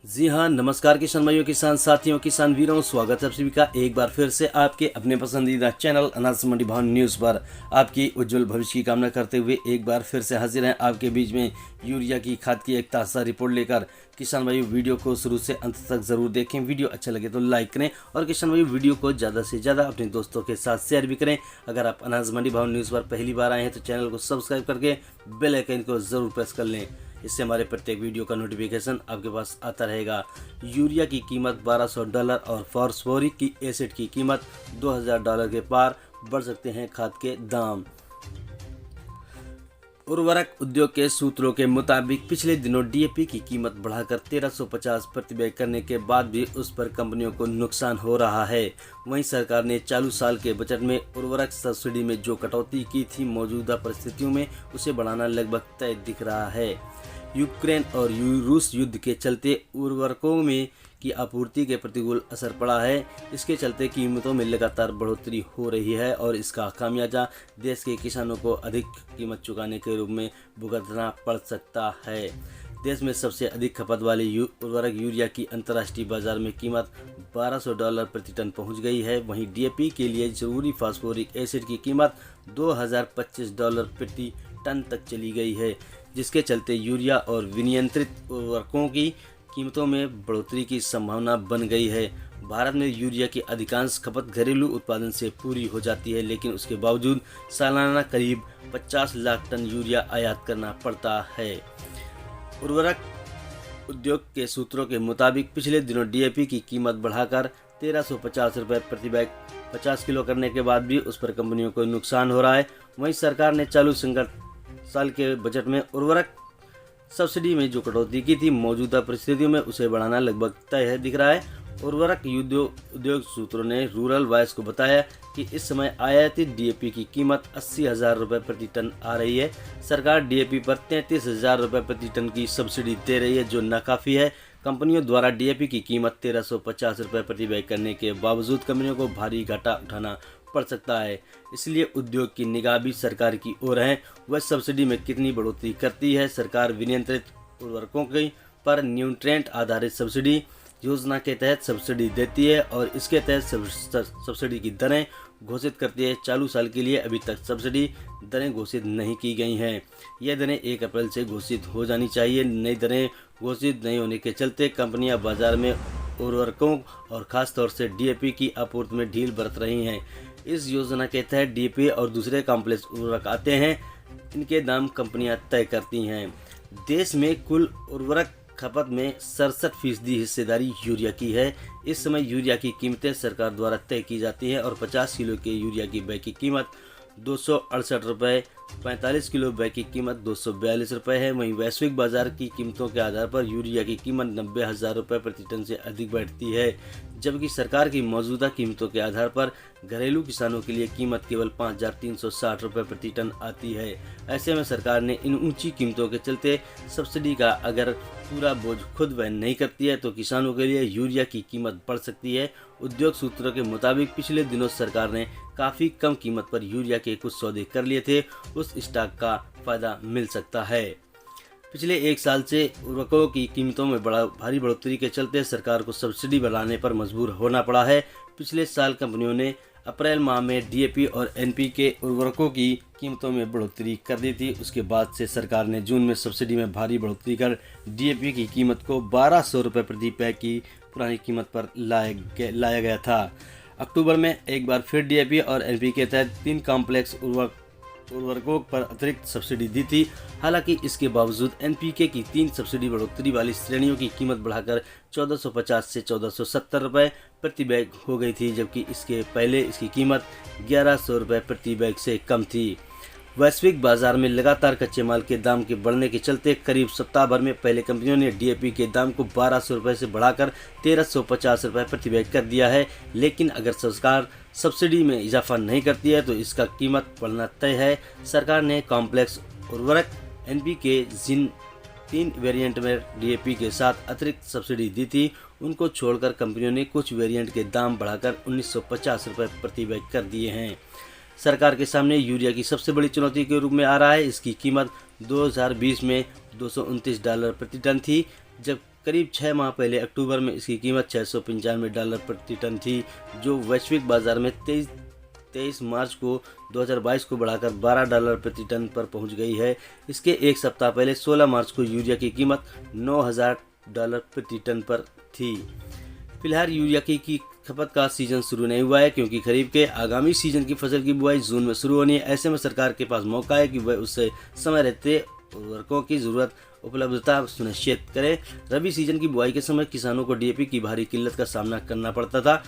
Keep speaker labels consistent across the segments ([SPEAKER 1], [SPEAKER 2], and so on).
[SPEAKER 1] जी हाँ, नमस्कार किसान भाइयों, किसान साथियों, किसान वीरों, स्वागत है आप सभी का एक बार फिर से आपके अपने पसंदीदा चैनल अनाज मंडी भाव न्यूज़ पर। आपकी उज्जवल भविष्य की कामना करते हुए एक बार फिर से हाजिर हैं आपके बीच में यूरिया की खाद की एक ताज़ा रिपोर्ट लेकर। किसान भाइयों, वीडियो को शुरू से अंत तक ज़रूर देखें। वीडियो अच्छा लगे तो लाइक करें और किसान भाइयों, वीडियो को ज़्यादा से ज़्यादा अपने दोस्तों के साथ शेयर भी करें। अगर आप अनाज मंडी भाव न्यूज़ पर पहली बार आए हैं तो चैनल को सब्सक्राइब करके बेल आइकन को ज़रूर प्रेस कर लें। इससे हमारे प्रत्येक वीडियो का नोटिफिकेशन आपके पास आता रहेगा। यूरिया की कीमत $1200 और फॉस्फोरिक की एसिड की कीमत $2000 के पार बढ़ सकते हैं खाद के दाम। उर्वरक उद्योग के सूत्रों के मुताबिक पिछले दिनों डीएपी की कीमत बढ़ाकर 1350 प्रति बैग करने के बाद भी उस पर कंपनियों को नुकसान हो रहा है। वहीं सरकार ने चालू साल के बजट में उर्वरक सब्सिडी में जो कटौती की थी, मौजूदा परिस्थितियों में उसे बढ़ाना लगभग तय दिख रहा है। यूक्रेन और रूस युद्ध के चलते उर्वरकों में की आपूर्ति के प्रतिकूल असर पड़ा है। इसके चलते कीमतों में लगातार बढ़ोतरी हो रही है और इसका खामियाजा देश के किसानों को अधिक कीमत चुकाने के रूप में भुगतना पड़ सकता है। देश में सबसे अधिक खपत वाली उर्वरक यूरिया की अंतर्राष्ट्रीय बाजार में कीमत $1200 प्रति टन पहुंच गई है। वहीं डीएपी के लिए जरूरी फास्फोरिक एसिड की कीमत $2025 प्रति टन तक चली गई है, जिसके चलते यूरिया और विनियंत्रित उर्वरकों की कीमतों में बढ़ोतरी की संभावना बन गई है। भारत में यूरिया की अधिकांश खपत घरेलू उत्पादन से पूरी हो जाती है, लेकिन उसके बावजूद सालाना करीब 50 लाख टन यूरिया आयात करना पड़ता है। उर्वरक उद्योग के सूत्रों के मुताबिक पिछले दिनों डीएपी की कीमत बढ़ाकर 1350 रुपये प्रति बैग 50 किलो करने के बाद भी उस पर कंपनियों को नुकसान हो रहा है। वहीं सरकार ने चालू संकट साल के बजट में उर्वरक सब्सिडी में जो कटौती की थी, मौजूदा परिस्थितियों में उसे बढ़ाना लगभग तय है दिख रहा है। उर्वरक उद्योग सूत्रों ने रूरल वॉइस को बताया कि इस समय आयातित डीएपी की कीमत 80,000 रुपये प्रति टन आ रही है। सरकार डीएपी पर 33,000 रुपये प्रति टन की सब्सिडी दे रही है, जो नाकाफी है। कंपनियों द्वारा डीएपी की कीमत 1350 रुपये प्रति बैग करने के बावजूद कंपनियों को भारी घाटा उठाना पड़ सकता है। इसलिए उद्योग की निगाह भी सरकार की ओर है। वह सब्सिडी में कितनी बढ़ोतरी करती है। सरकार विनियंत्रित उर्वरकों की पर न्यूट्रिएंट आधारित सब्सिडी योजना के तहत सब्सिडी देती है और इसके तहत सब्सिडी की दरें घोषित करती है। चालू साल के लिए अभी तक सब्सिडी दरें घोषित नहीं की गई हैं। यह दरें 1 अप्रैल से घोषित हो जानी चाहिए। नई दरें घोषित नहीं होने के चलते कंपनियां बाजार में उर्वरकों और खासतौर से डीएपी की आपूर्ति में ढील बरत रही हैं। इस योजना के तहत डीएपी और दूसरे कॉम्प्लेक्स उर्वरक आते हैं। इनके दाम कंपनियां तय करती हैं। देश में कुल उर्वरक खपत में 67% हिस्सेदारी यूरिया की है। इस समय यूरिया की कीमतें सरकार द्वारा तय की जाती है और 50 किलो के यूरिया की बैग की कीमत 268 रुपये, 45 किलो बैग की कीमत 242 रुपये है। वहीं वैश्विक बाजार की कीमतों के आधार पर यूरिया की कीमत 90,000 रुपये प्रति टन से अधिक बैठती है, जबकि सरकार की मौजूदा कीमतों के आधार पर घरेलू किसानों के लिए कीमत केवल 5,360 रुपये प्रति टन आती है। ऐसे में सरकार ने इन ऊंची कीमतों के चलते सब्सिडी का अगर पूरा बोझ खुद वहन नहीं करती है तो किसानों के लिए यूरिया की कीमत बढ़ सकती है। उद्योग सूत्रों के मुताबिक पिछले दिनों सरकार ने काफ़ी कम कीमत पर यूरिया के कुछ सौदे कर लिए थे। उस स्टॉक का फायदा मिल सकता है। पिछले 1 साल से उर्वरकों की कीमतों में भारी बढ़ोतरी के चलते सरकार को सब्सिडी बढ़ाने पर मजबूर होना पड़ा है। पिछले साल कंपनियों ने अप्रैल माह में डीएपी और एनपीके उर्वरकों की कीमतों में बढ़ोतरी कर दी थी। उसके बाद से सरकार ने जून में सब्सिडी में भारी बढ़ोतरी कर डीएपी की कीमत को 1200 रुपये प्रति बैग की पुरानी कीमत पर लाया गया था। अक्टूबर में एक बार फिर डीएपी और एनपीके के तहत 3 कॉम्प्लेक्स उर्वरकों पर अतिरिक्त सब्सिडी दी थी। हालांकि इसके बावजूद एनपीके की 3 सब्सिडी बढ़ोतरी वाली श्रेणियों की कीमत बढ़ाकर 1450 से 1470 रुपये प्रति बैग हो गई थी, जबकि इसके पहले इसकी कीमत 1100 रुपये प्रति बैग से कम थी। वैश्विक बाजार में लगातार कच्चे माल के दाम के बढ़ने के चलते करीब सप्ताह भर में पहले कंपनियों ने डीएपी के दाम को 1200 रुपये से बढ़ाकर 1350 रुपये प्रति बैग कर दिया है। लेकिन अगर सरकार सब्सिडी में इजाफा नहीं करती है तो इसका कीमत बढ़ना तय है। सरकार ने कॉम्प्लेक्स उर्वरक एनपीके जिन 3 वेरिएंट में डीएपी के साथ अतिरिक्त सब्सिडी दी थी, उनको छोड़कर कंपनियों ने कुछ वेरिएंट के दाम बढ़ाकर 1950 रुपये प्रति बैग कर दिए हैं। सरकार के सामने यूरिया की सबसे बड़ी चुनौती के रूप में आ रहा है। इसकी कीमत 2020 में $229 प्रति टन थी, जब करीब 6 माह पहले अक्टूबर में इसकी कीमत $695 प्रति टन थी, जो वैश्विक बाजार में 23 मार्च को 2022 को बढ़ाकर $12 प्रति टन पर पहुंच गई है। इसके एक सप्ताह पहले 16 मार्च को यूरिया की कीमत $9,000 प्रति टन पर थी। फिलहाल यूरिया की खपत का सीजन शुरू नहीं हुआ है, क्योंकि खरीफ के आगामी सीजन की फसल की बुआई जून में शुरू होनी है। ऐसे में सरकार के पास मौका है कि वह उससे समय रहते उर्वरकों की जरूरत उपलब्धता सुनिश्चित करे। रबी सीजन की बुआई के समय किसानों को डीएपी की भारी किल्लत का सामना करना पड़ता था।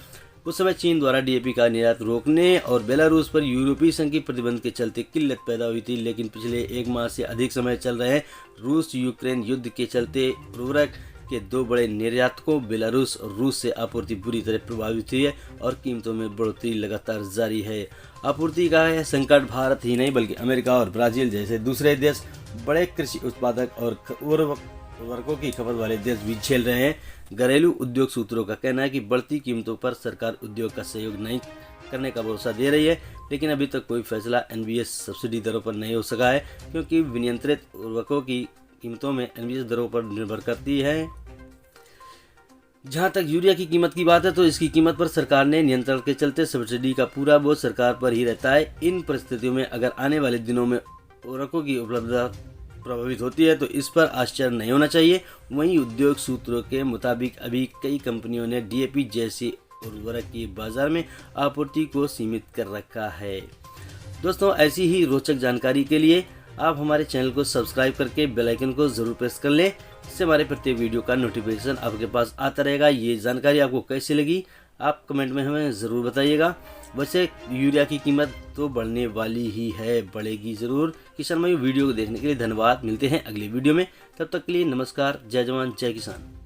[SPEAKER 1] उस समय चीन द्वारा डीएपी का निर्यात रोकने और बेलारूस पर यूरोपीय संघ की प्रतिबंध के चलते किल्लत पैदा हुई थी, लेकिन पिछले 1 माह से अधिक समय चल रहे रूस यूक्रेन युद्ध के चलते उर्वरक के 2 बड़े निर्यातकों बेलारूस और रूस से आपूर्ति बुरी तरह प्रभावित हुई है और कीमतों में बढ़ोतरी लगातार जारी है। आपूर्ति का यह संकट भारत ही नहीं बल्कि अमेरिका और ब्राजील जैसे दूसरे देश, बड़े कृषि उत्पादक और उर्वरकों की खपत वाले देश भी झेल रहे हैं। घरेलू उद्योग सूत्रों का कहना है कि बढ़ती कीमतों पर सरकार उद्योग का सहयोग नहीं करने का भरोसा दे रही है, लेकिन अभी तक कोई फैसला एनबीएस सब्सिडी दरों पर नहीं हो सका है, क्योंकि विनियंत्रित उर्वरकों की कीमतों में एनबीएस दरों पर निर्भर करती है। जहां तक यूरिया की कीमत की बात है, तो इसकी कीमत पर सरकार ने नियंत्रण के चलते सब्सिडी का पूरा बोझ सरकार पर ही रहता है। इन परिस्थितियों में अगर आने वाले दिनों में उर्वरकों की उपलब्धता प्रभावित होती है तो इस पर आश्चर्य नहीं होना चाहिए। वहीं उद्योग सूत्रों के मुताबिक अभी कई कंपनियों ने डीएपी जैसी उर्वरक की बाजार में आपूर्ति को सीमित कर रखा है। दोस्तों, ऐसी ही रोचक जानकारी के लिए आप हमारे चैनल को सब्सक्राइब करके बेल आइकन को जरूर प्रेस कर लें, इससे हमारे प्रत्येक वीडियो का नोटिफिकेशन आपके पास आता रहेगा। ये जानकारी आपको कैसी लगी आप कमेंट में हमें ज़रूर बताइएगा। वैसे यूरिया की कीमत तो बढ़ने वाली ही है, बढ़ेगी ज़रूर। किसान भाई, वीडियो को देखने के लिए धन्यवाद। मिलते हैं अगली वीडियो में, तब तक के लिए नमस्कार। जय जवान जय किसान।